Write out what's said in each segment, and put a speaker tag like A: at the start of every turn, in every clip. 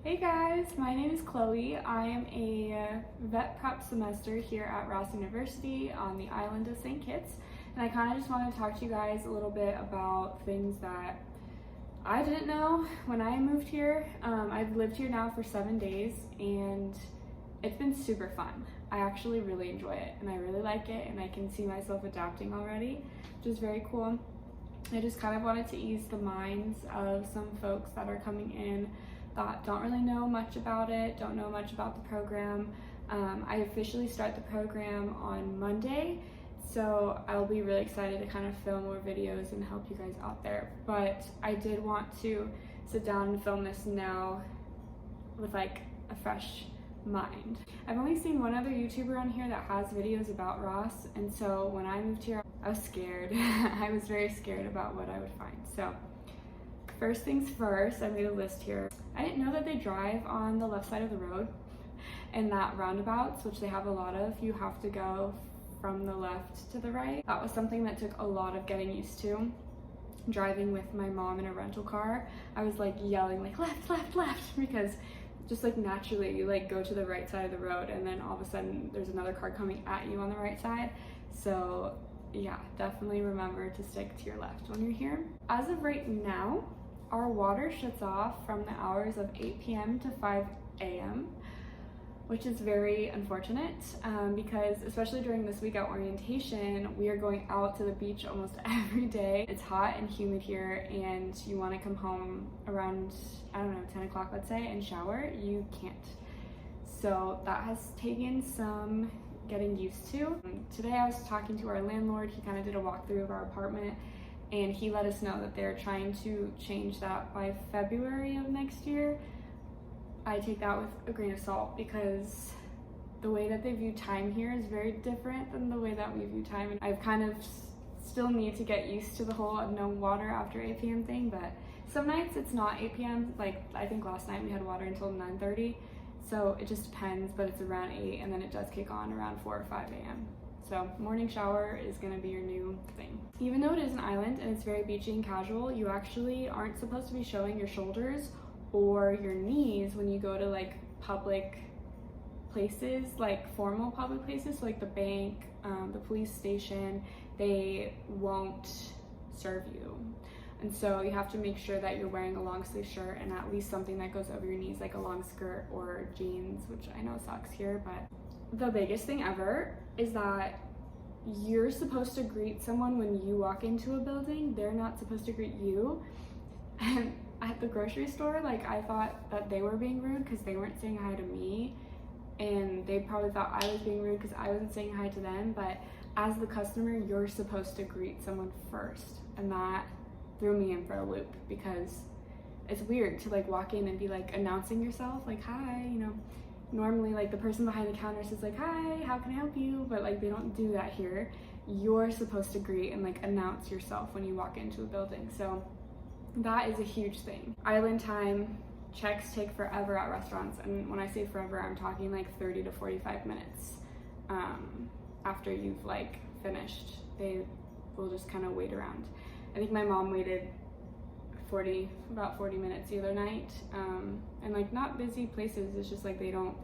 A: Hey guys, my name is Chloe. I am a vet prep semester here at Ross University on the island of St. Kitts, and I kind of just want to talk to you guys a little bit about things that I didn't know when I moved here. I've lived here now for 7 days and it's been super fun. I actually really enjoy it and I really like it, and I can see myself adapting already, which is very cool. I just kind of wanted to ease the minds of some folks that are coming in that don't really know much about it, don't know much about the program. I officially start the program on Monday, so I'll be really excited to kind of film more videos and help you guys out there. But I did want to sit down and film this now with like a fresh mind. I've only seen one other YouTuber on here that has videos about Ross, and so when I moved here, I was scared. I was very scared about what I would find. So first things first, I made a list here. I didn't know that they drive on the left side of the road, and that roundabouts, which they have a lot of, you have to go from the left to the right. That was something that took a lot of getting used to. Driving with my mom in a rental car, I was like yelling like left, left, left, because just like naturally you like go to the right side of the road and then all of a sudden there's another car coming at you on the right side. So yeah, definitely remember to stick to your left when you're here. As of right now, our water shuts off from the hours of 8 p.m. to 5 a.m., which is very unfortunate because especially during this week at orientation, we are going out to the beach almost every day. It's hot and humid here, and you want to come home around, I don't know, 10 o'clock, let's say, and shower. You can't. So that has taken some getting used to. Today I was talking to our landlord. He kind of did a walkthrough of our apartment, and he let us know that they're trying to change that by February of next year. I take that with a grain of salt because the way that they view time here is very different than the way that we view time. And I've kind of still need to get used to the whole no water after 8 p.m. thing, but some nights it's not 8 p.m. Like I think last night we had water until 9:30. So it just depends, but it's around 8 and then it does kick on around 4 or 5 a.m. So morning shower is gonna be your new thing. Even though it is an island and it's very beachy and casual, you actually aren't supposed to be showing your shoulders or your knees when you go to like public places, like formal public places, so like the bank, the police station. They won't serve you. And so you have to make sure that you're wearing a long sleeve shirt and at least something that goes over your knees, like a long skirt or jeans, which I know sucks here. But the biggest thing ever is that you're supposed to greet someone when you walk into a building. They're not supposed to greet you. And at the grocery store, like I thought that they were being rude because they weren't saying hi to me, and they probably thought I was being rude because I wasn't saying hi to them. But as the customer, you're supposed to greet someone first, and that threw me in for a loop because it's weird to like walk in and be like announcing yourself, like hi, you know. Normally like the person behind the counter says like hi, how can I help you, but like they don't do that here. You're supposed to greet and like announce yourself when you walk into a building. So that is a huge thing. Island time, checks take forever at restaurants, and when I say forever, I'm talking like 30 to 45 minutes after you've like finished. They will just kind of wait around. I think my mom waited about 40 minutes the other night, and like not busy places, it's just like they don't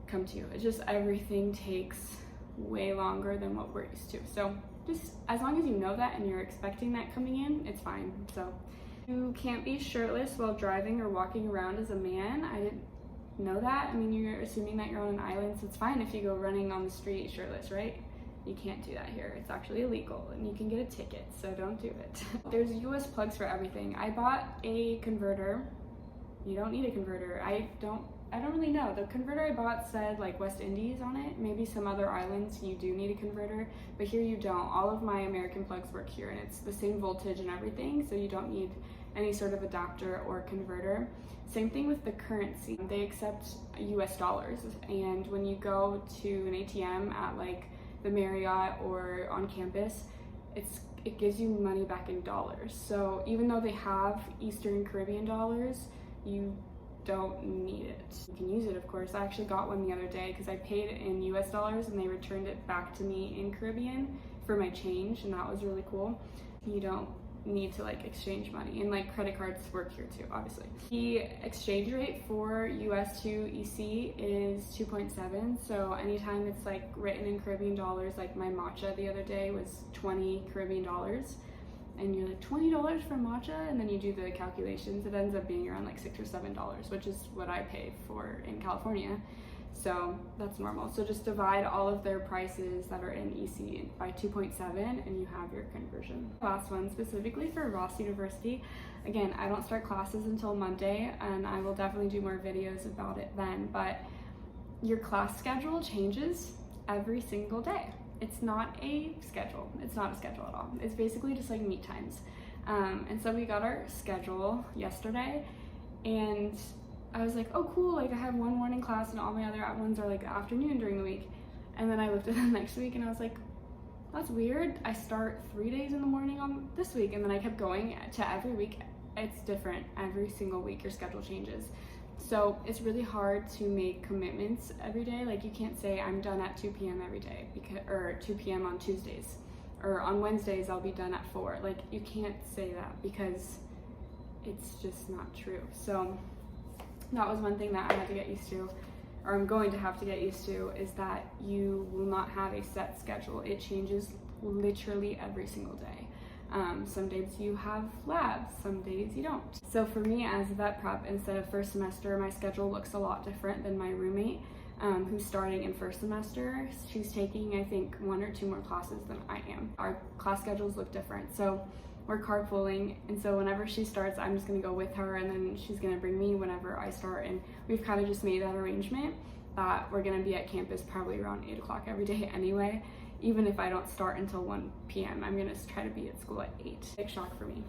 A: come to you. It's just everything takes way longer than what we're used to. So just as long as you know that and you're expecting that coming in, it's fine. So you can't be shirtless while driving or walking around as a man. I didn't know that. I mean, you're assuming that you're on an island, so it's fine if you go running on the street shirtless, right? You can't do that here. It's actually illegal and you can get a ticket, so don't do it. There's US plugs for everything. I bought a converter. You don't need a converter. I don't really know. The converter I bought said like West Indies on it. Maybe some other islands you do need a converter, but here you don't. All of my American plugs work here and it's the same voltage and everything, so you don't need any sort of adapter or converter. Same thing with the currency. They accept US dollars, and when you go to an ATM at like the Marriott or on campus, it gives you money back in dollars. So even though they have Eastern Caribbean dollars, you don't need it. You can use it, of course. I actually got one the other day because I paid in US dollars and they returned it back to me in Caribbean for my change, and that was really cool. You don't need to like exchange money, and like credit cards work here too, obviously. The exchange rate for US to EC is 2.7, so anytime it's like written in Caribbean dollars, like my matcha the other day was 20 Caribbean dollars, and you're like, $20 for matcha, and then you do the calculations, it ends up being around like $6 or $7, which is what I pay for in California. So that's normal. So just divide all of their prices that are in EC by 2.7 and you have your conversion. Last one, specifically for Ross University. Again, I don't start classes until Monday, and I will definitely do more videos about it then, but your class schedule changes every single day. It's not a schedule. It's not a schedule at all. It's basically just like meet times. And so we got our schedule yesterday, and I was like, oh cool, like I have one morning class and all my other ones are like the afternoon during the week. And then I looked at the next week and I was like, that's weird. I start 3 days in the morning on this week, and then I kept going to every week. It's different. Every single week your schedule changes. So it's really hard to make commitments every day. Like you can't say I'm done at 2 p.m. every day, or 2 p.m. on Tuesdays, or on Wednesdays I'll be done at 4. Like you can't say that because it's just not true. So that was one thing that I had to get used to, or I'm going to have to get used to, is that you will not have a set schedule. It changes literally every single day. Some days you have labs, some days you don't. So for me as a vet prep, instead of first semester, my schedule looks a lot different than my roommate, who's starting in first semester. She's taking, I think, 1 or 2 more classes than I am. Our class schedules look different. So we're carpooling, and so whenever she starts, I'm just gonna go with her, and then she's gonna bring me whenever I start. And we've kind of just made that arrangement that we're gonna be at campus probably around 8 o'clock every day anyway. Even if I don't start until 1 p.m., I'm gonna try to be at school at 8. Big shock for me.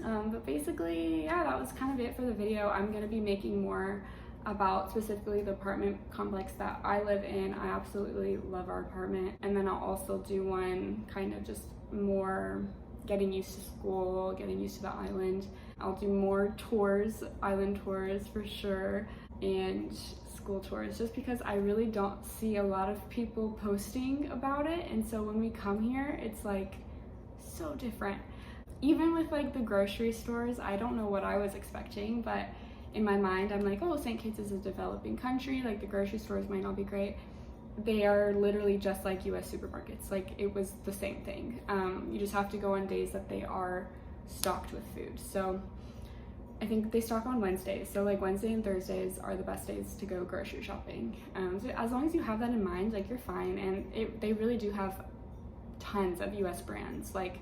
A: But basically, yeah, that was kind of it for the video. I'm gonna be making more about specifically the apartment complex that I live in. I absolutely love our apartment. And then I'll also do one kind of just more getting used to school, getting used to the island. I'll do more tours, island tours for sure, and school tours, just because I really don't see a lot of people posting about it. And so when we come here, it's like so different. Even with like the grocery stores, I don't know what I was expecting, but in my mind, I'm like, oh, St. Kitts is a developing country, like the grocery stores might not be great. They are literally just like US supermarkets. Like it was the same thing. You just have to go on days that they are stocked with food. So I think they stock on Wednesdays. So like Wednesday and Thursdays are the best days to go grocery shopping. So as long as you have that in mind, like you're fine. And they really do have tons of US brands. Like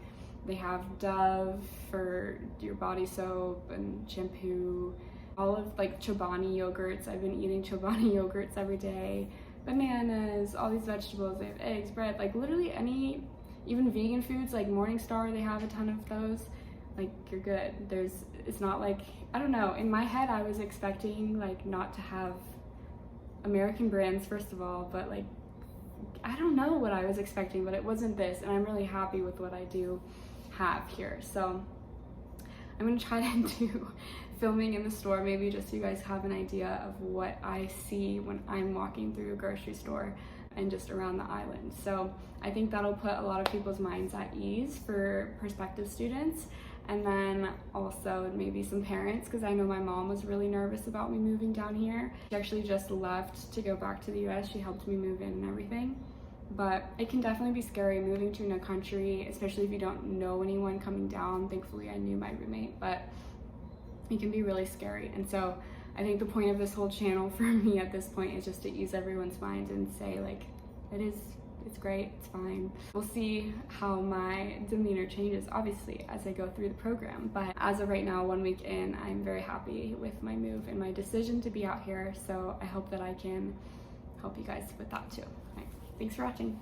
A: they have Dove for your body soap and shampoo, all of like Chobani yogurts. I've been eating Chobani yogurts every day. Bananas, all these vegetables, they have eggs, bread, like literally any, even vegan foods like Morningstar, they have a ton of those. Like you're good. It's not like, I don't know, in my head I was expecting like not to have American brands first of all, but like I don't know what I was expecting, but it wasn't this, and I'm really happy with what I do have here. So I'm gonna try to do filming in the store, maybe just so you guys have an idea of what I see when I'm walking through a grocery store and just around the island. So I think that'll put a lot of people's minds at ease for prospective students, and then also maybe some parents, because I know my mom was really nervous about me moving down here. She actually just left to go back to the US. She helped me move in and everything. But it can definitely be scary moving to a new country, especially if you don't know anyone coming down. Thankfully I knew my roommate, but it can be really scary. And so I think the point of this whole channel for me at this point is just to ease everyone's mind and say like, it's great, it's fine. We'll see how my demeanor changes, obviously, as I go through the program. But as of right now, 1 week in, I'm very happy with my move and my decision to be out here. So I hope that I can help you guys with that too. All right, thanks for watching.